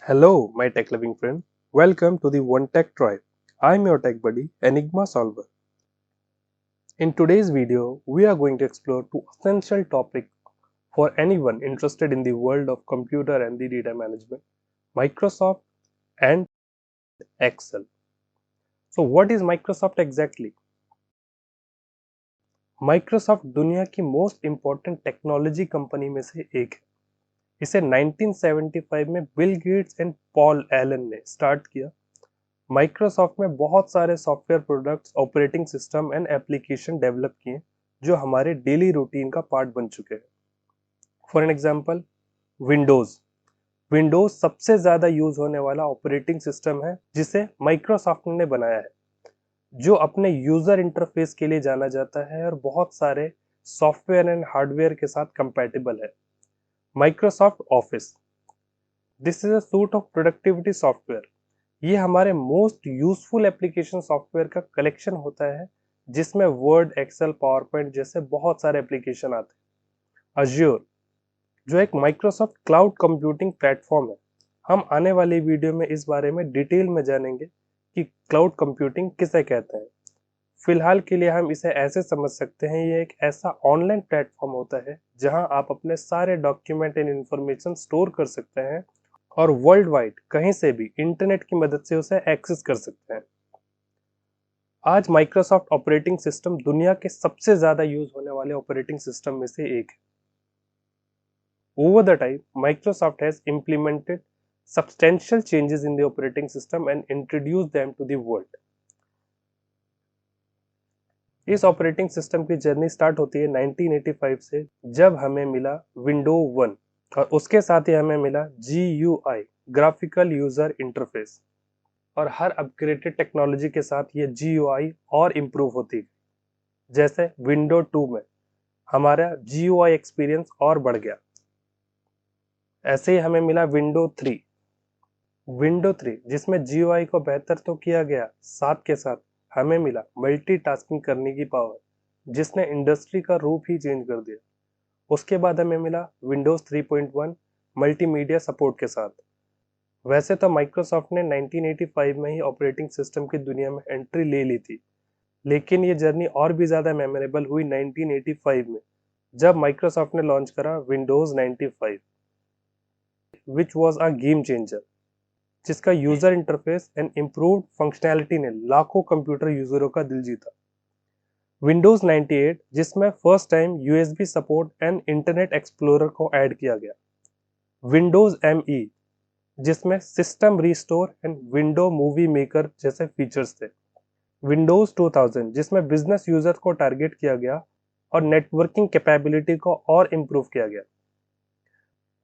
Hello, my tech loving friend. Welcome to the One Tech Tribe. I'm your tech buddy, Enigma Solver. In today's video, we are going to explore two essential topics for anyone interested in the world of computer and the data management, Microsoft and Excel. So what is Microsoft exactly? Microsoft दुनिया की most important technology company में से एक है। इसे 1975 में Bill Gates and Paul Allen ने start किया। माइक्रोसॉफ्ट में बहुत सारे software products, operating system and application develop किए जो हमारे डेली रूटीन का पार्ट बन चुके हैं। For an example, Windows Windows सबसे ज्यादा यूज होने वाला ऑपरेटिंग सिस्टम है जिसे माइक्रोसॉफ्ट ने बनाया है, जो अपने यूजर इंटरफेस के लिए जाना जाता है और बहुत सारे सॉफ्टवेयर एंड हार्डवेयर के साथ कंपैटिबल है। Microsoft office, this is a suit of productivity software. ये हमारे मोस्ट यूजफुल एप्लीकेशन सॉफ्टवेयर का कलेक्शन होता है जिसमें वर्ड, एक्सेल, पावर पॉइंट जैसे बहुत सारे एप्लीकेशन आते हैं। अज्योर, जो एक माइक्रोसॉफ्ट क्लाउड कंप्यूटिंग प्लेटफॉर्म है। हम आने वाली वीडियो में इस बारे में डिटेल में जानेंगे कि क्लाउड कंप्यूटिंग किसे कहते हैं। फिलहाल के लिए हम इसे ऐसे समझ सकते हैं, ये एक ऐसा ऑनलाइन प्लेटफॉर्म होता है जहां आप अपने सारे डॉक्यूमेंट एंड इंफॉर्मेशन स्टोर कर सकते हैं और वर्ल्ड वाइड कहीं से भी इंटरनेट की मदद से उसे एक्सेस कर सकते हैं। आज माइक्रोसॉफ्ट ऑपरेटिंग सिस्टम दुनिया के सबसे ज्यादा यूज होने वाले ऑपरेटिंग सिस्टम में से एक है। Over the time, Microsoft has implemented substantial changes in the operating system and introduced them to the world. इस ऑपरेटिंग सिस्टम की जर्नी स्टार्ट होती है 1985 से, जब हमें मिला विंडो 1 और उसके साथ ही हमें मिला GUI, ग्राफिकल यूजर इंटरफेस। और हर अपग्रेडेड टेक्नोलॉजी के साथ ये GUI और इम्प्रूव होती है। जैसे विंडो 2 में हमारा GUI एक्सपीरियंस और बढ़ गया। ऐसे ही हमें मिला विंडो 3 जिसमें GUI को बेहतर तो किया गया, साथ के साथ हमें मिला मल्टीटास्किंग करने की पावर, जिसने इंडस्ट्री का रूप ही चेंज कर दिया। उसके बाद हमें मिला विंडोज 3.1 मल्टीमीडिया सपोर्ट के साथ। वैसे तो माइक्रोसॉफ्ट ने 1985 में ही ऑपरेटिंग सिस्टम की दुनिया में एंट्री ले ली थी, लेकिन ये जर्नी और भी ज़्यादा मेमोरेबल हुई 1985 में, जब माइक्रोसॉफ्ट ने लॉन्च करा Windows 95, which was a game changer, जिसका user interface and improved functionality ने लाखों कंप्यूटर यूजरों का दिल जीता। विंडोज 98, जिसमें first time USB support and internet explorer को ऐड किया गया। विंडोज ME, जिसमें system restore and window movie maker जैसे फीचर्स थे। विंडोज 2000, जिसमें बिजनेस यूजर को टारगेट किया गया और नेटवर्किंग कैपेबिलिटी को और इम्प्रूव किया गया।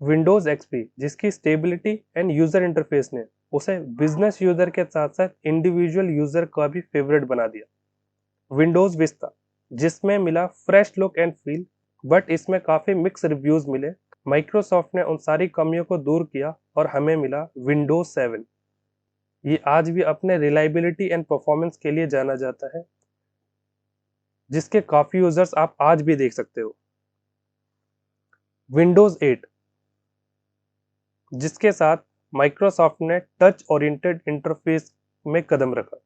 विंडोज XP, जिसकी स्टेबिलिटी एंड यूजर इंटरफेस ने उसे बिजनेस यूजर के साथ साथ इंडिविजुअल यूजर का भी फेवरेट बना दिया। विंडोज विस्टा, जिसमें मिला fresh look and feel, but इसमें काफी मिक्स रिव्यूज मिले। माइक्रोसॉफ्ट ने उन सारी कमियों को दूर किया और हमें मिला विंडोज 7। ये आज भी अपने रिलायबिलिटी एंड परफॉर्मेंस के लिए जाना जाता है, जिसके काफी यूजर्स आप आज भी देख सकते हो। विंडोज 8, जिसके साथ माइक्रोसॉफ्ट ने टच ओरिएंटेड इंटरफेस में कदम रखा।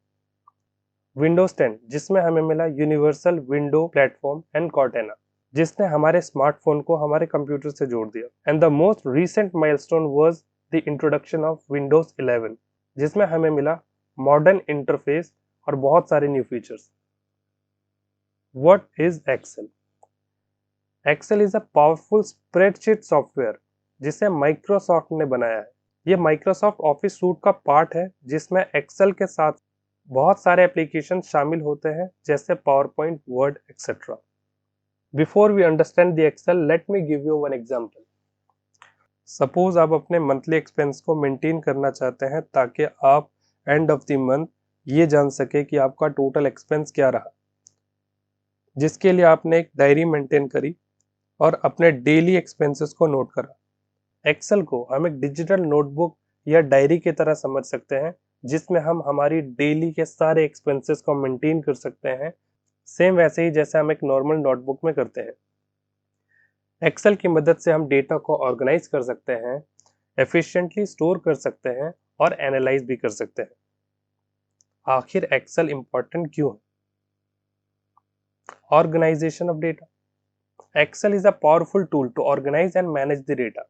विंडोज 10, जिसमें हमें मिला universal window platform and Cortana, जिसने हमारे स्मार्टफोन को हमारे कंप्यूटर से जोड़ दिया। And the most recent milestone was the introduction of Windows 11, जिसमें हमें मिला मॉडर्न इंटरफेस और बहुत सारे new features. What is Excel? Excel is a powerful spreadsheet software जिसे माइक्रोसॉफ्ट ने बनाया है। ये माइक्रोसॉफ्ट ऑफिस सूट का पार्ट है, जिसमें एक्सेल के साथ बहुत सारे एप्लीकेशन शामिल होते हैं, जैसे PowerPoint, Word etcetera. Before we understand the Excel, let me give you one example. Suppose आप अपने मंथली एक्सपेंस को मेंटेन करना चाहते हैं ताकि आप एंड ऑफ द मंथ ये जान सके कि आपका टोटल एक्सपेंस क्या रहा, जिसके लिए आपने एक डायरी मेंटेन करी और अपने डेली एक्सपेंसेस को नोट करा। एक्सेल को हम एक डिजिटल नोटबुक या डायरी की तरह समझ सकते हैं, जिसमें हम हमारी डेली के सारे एक्सपेंसेस को मेंटेन कर सकते हैं, सेम वैसे ही जैसे हम एक नॉर्मल नोटबुक में करते हैं। एक्सेल की मदद से हम डेटा को ऑर्गेनाइज कर सकते हैं एफिशिएंटली स्टोर कर सकते हैं और एनालाइज भी कर सकते हैं। आखिर एक्सेल इंपॉर्टेंट क्यों है? Organisation of data. Excel is a powerful tool to organise and manage the data.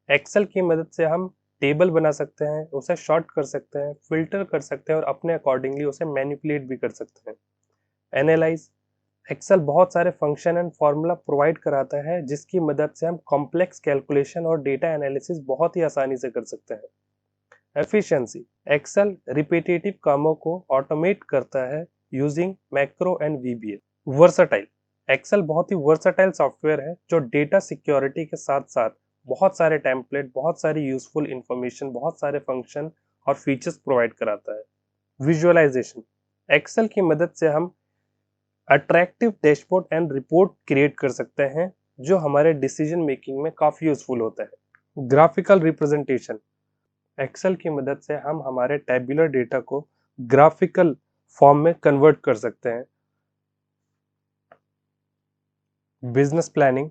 Excel की मदद से हम टेबल बना सकते हैं, उसे शॉर्ट कर सकते हैं, फिल्टर कर सकते हैं और अपने अकॉर्डिंगली उसे मैनिपुलेट भी कर सकते हैं। एनालाइज। एक्सेल बहुत सारे फंक्शन एंड फॉर्मूला प्रोवाइड कराता है जिसकी मदद से हम कॉम्प्लेक्स कैलकुलेशन और डेटा एनालिसिस बहुत ही आसानी से कर सकते हैं। एफिशिएंसी। एक्सेल रिपीटेटिव कामों को ऑटोमेट करता है using macro and VBA. Versatile. Excel बहुत ही वर्सटाइल सॉफ्टवेयर है जो डेटा सिक्योरिटी के साथ साथ बहुत सारे टेम्पलेट, बहुत सारी यूजफुल इंफॉर्मेशन, बहुत सारे फंक्शन और फीचर्स प्रोवाइड कराता है। विजुअलाइजेशन। एक्सेल की मदद से हम attractive dashboard and report create कर सकते हैं जो हमारे डिसीजन मेकिंग में काफ़ी यूजफुल होता है। Graphical representation. एक्सेल की मदद से हम हमारे टेबुलर डेटा को ग्राफिकल फॉर्म में कन्वर्ट कर सकते हैं। Business planning.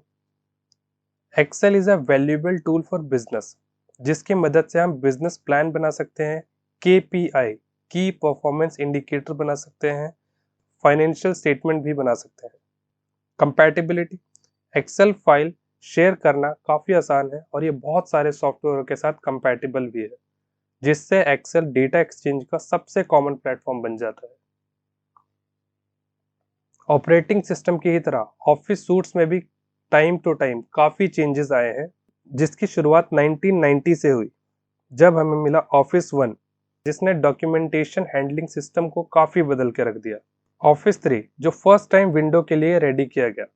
Excel is a valuable tool for business जिसकी मदद से हम बिजनेस प्लान बना सकते हैं, केपीआई की परफॉर्मेंस इंडिकेटर बना सकते हैं, फाइनेंशियल स्टेटमेंट भी बना सकते हैं। कंपैटिबिलिटी। एक्सेल फाइल शेयर करना काफ़ी आसान है और ये बहुत सारे सॉफ्टवेयर के साथ कंपैटिबल भी है, जिससे एक्सेल डेटा एक्सचेंज का सबसे कॉमन प्लेटफॉर्म बन जाता है। ऑपरेटिंग सिस्टम की ही तरह ऑफिस सूट्स में भी टाइम टू टाइम काफ़ी चेंजेस आए हैं, जिसकी शुरुआत 1990 से हुई जब हमें मिला ऑफिस 1, जिसने डॉक्यूमेंटेशन हैंडलिंग सिस्टम को काफ़ी बदल के रख दिया। ऑफिस 3 जो फर्स्ट टाइम विंडो के लिए रेडी किया गया।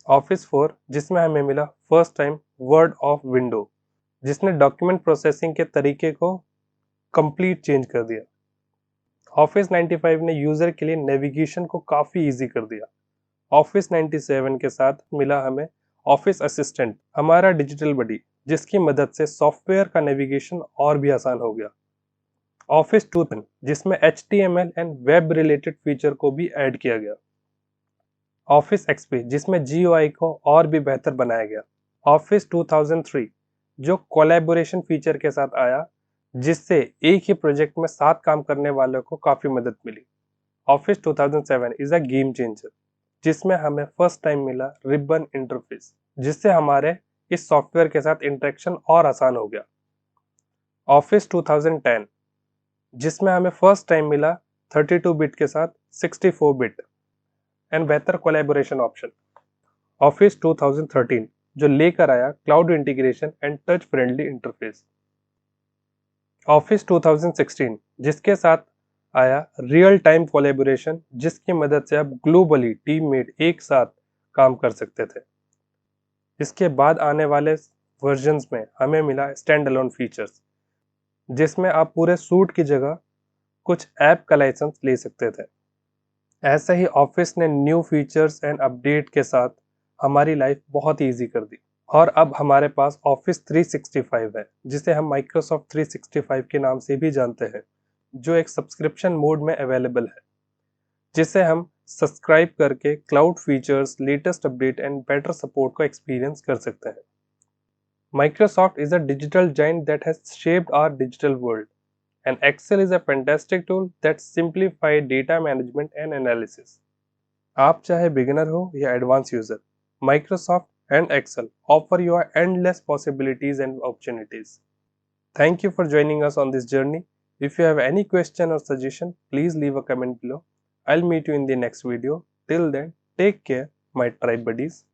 ऑफिस 4 जिसमें हमें मिला first time word of window, जिसने डॉक्यूमेंट प्रोसेसिंग के तरीके को कंप्लीट चेंज कर दिया। ऑफिस 95 ने यूज़र के लिए नेविगेशन को काफ़ी इजी कर दिया। ऑफिस 97 के साथ मिला हमें ऑफिस असिस्टेंट, हमारा डिजिटल बडी, जिसकी मदद से सॉफ्टवेयर का नेविगेशन और भी आसान हो गया। ऑफिस 2000 जिसमें HTML and web related feature को भी ऐड किया गया। ऑफिस XP जिसमें GUI को और भी बेहतर बनाया गया। ऑफिस 2003 जो कोलैबोरेशन फीचर के साथ आया, जिससे एक ही प्रोजेक्ट में 7 काम करने वालों को काफ़ी मदद मिली। Office 2007 is a game changer जिसमें हमें फर्स्ट टाइम मिला रिबन इंटरफेस, जिससे हमारे इस सॉफ्टवेयर के साथ इंटरेक्शन और आसान हो गया। ऑफिस 2010 जिसमें हमें फर्स्ट टाइम मिला 32 बिट के साथ 64 बिट एंड बेहतर कोलैबोरेशन ऑप्शन। ऑफिस 2013 जो लेकर आया cloud integration and touch friendly interface. Office 2016 जिसके साथ आया रियल टाइम कोलैबोरेशन, जिसकी मदद से अब ग्लोबली टीममेट एक साथ काम कर सकते थे। इसके बाद आने वाले वर्जन्स में हमें मिला स्टैंड अलोन फीचर्स, जिसमें आप पूरे सूट की जगह कुछ ऐप का लाइसेंस ले सकते थे। ऐसे ही ऑफिस ने न्यू फीचर्स एंड अपडेट के साथ हमारी लाइफ बहुत ईजी कर दी। और अब हमारे पास ऑफिस 365 है, जिसे हम माइक्रोसॉफ्ट 365 के नाम से भी जानते हैं, जो एक सब्सक्रिप्शन मोड में अवेलेबल है, जिसे हम सब्सक्राइब करके cloud features, latest update and better support को एक्सपीरियंस कर सकते हैं। Microsoft is a digital giant that has shaped our digital world, and Excel is a fantastic tool that simplifies data management and analysis. आप चाहे beginner हो या advance user, Microsoft and Excel offer you endless possibilities and opportunities. Thank you for joining us on this journey. If you have any question or suggestion, please leave a comment below. I'll meet you in the next video. Till then, take care, my tribe buddies.